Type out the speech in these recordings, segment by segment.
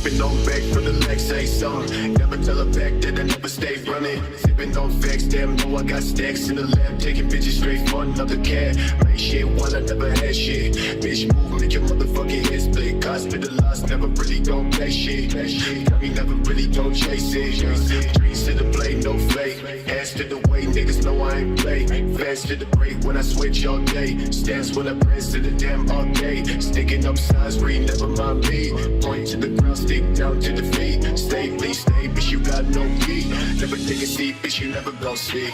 Sipping on back from the legs, say something. Never tell her back that I never stay running. Sipping on facts, damn, know I got stacks in the lab. Taking bitches straight for another cat. Make shit while I never had shit. Bitch, move, make your motherfucking head split. Hospitalized, never really gon' play shit. Got me never really gon' chase it. Dreams to the blade, no fake. Ass to the way, niggas know I ain't play. Fast to the break when I switch all day. Stance when I press to the damn arcade. Sticking up sides, read, never mind me. Point to the ground, stick down to the feet. Stay, please stay, bitch, you got no key. Never take a seat, bitch, you never gon' see.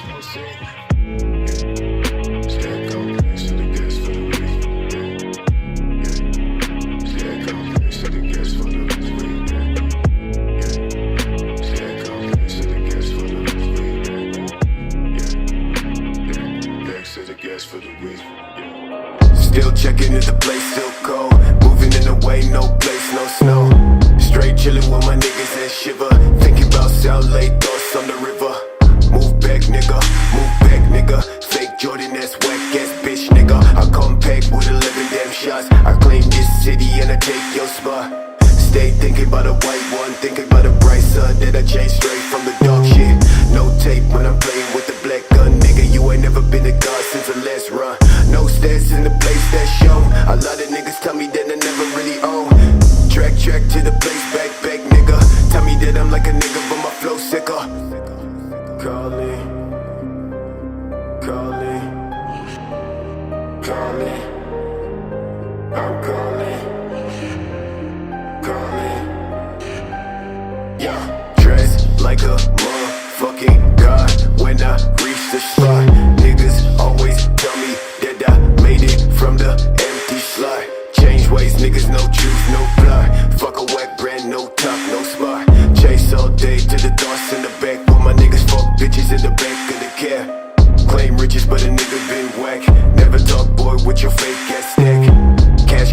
Still checking if the place still cold. Moving in the way, no place, no snow. Straight chilling with my niggas and shiver. Thinking about South Lake, thoughts on the river. Move back, nigga, move back, nigga. Fake Jordan, that's whack ass bitch, nigga. I come pack with 11 damn shots. I claim this city and I take your spot. Stay thinking about a white one, thinking about a bright sun that I changed straight from the dark shit. No tape when I'm playing with the black gun, nigga. You ain't never been a god since the last run. No stats in the place that's shown. A lot of niggas tell me that I never really own. Track to the place, back, nigga. Tell me that I'm like a nigga, but my flow sicker. Calling, I'm calling. Yeah, dressed like a motherfucking god when I reach the spot. Niggas always tell me that I made it from the empty slot. Change ways, niggas, no truth, no plot. Fuck a whack brand, no top, no spot. Chase all day to the thoughts in the back. With my niggas, fuck bitches in the back of the cab. Claim riches, but a nigga been whack. Never talk, boy, with your fake ass stack.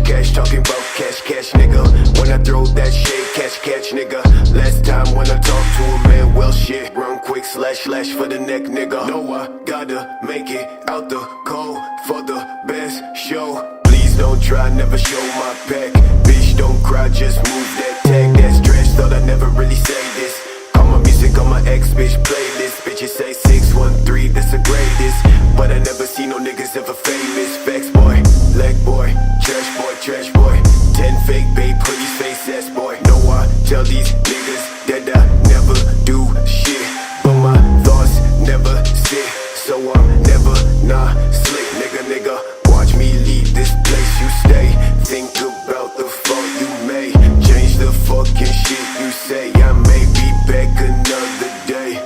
Cash, talking about cash, nigga. When I throw that shit, catch, nigga. Last time when I talked to a man, well shit. Run quick, slash for the neck, nigga. Know I gotta make it out the cold for the best show. Please don't try, never show my pack. Bitch, don't cry, just move that tag. That's trash, thought I never really say this. Call my music on my ex-bitch playlist. Bitches say 613, that's the greatest. But I never see no niggas ever famous. Facts boy, leg boy, trash boy. 10 fake babe, hoodies, face ass boy. No, I tell these niggas that I never do shit, but my thoughts never sit. So I'm never not slick, nigga. Watch me leave this place you stay. Think about the fault you made. Change the fucking shit you say. I may be back another day.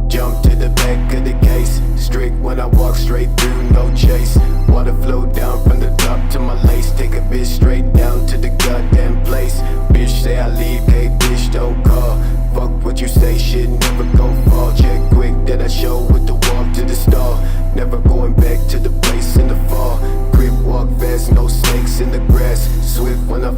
Jump to the back of the case. Strict when I walk straight through, no chase. Water flow down from the top to my lace. Take a bitch straight down to the goddamn place. Bitch say I leave, hey bitch don't call. Fuck what you say, shit never gon' fall. Check quick that I show with the walk to the stall. Never going back to the place in the fall. Grip walk fast, no snakes in the grass. Swift when I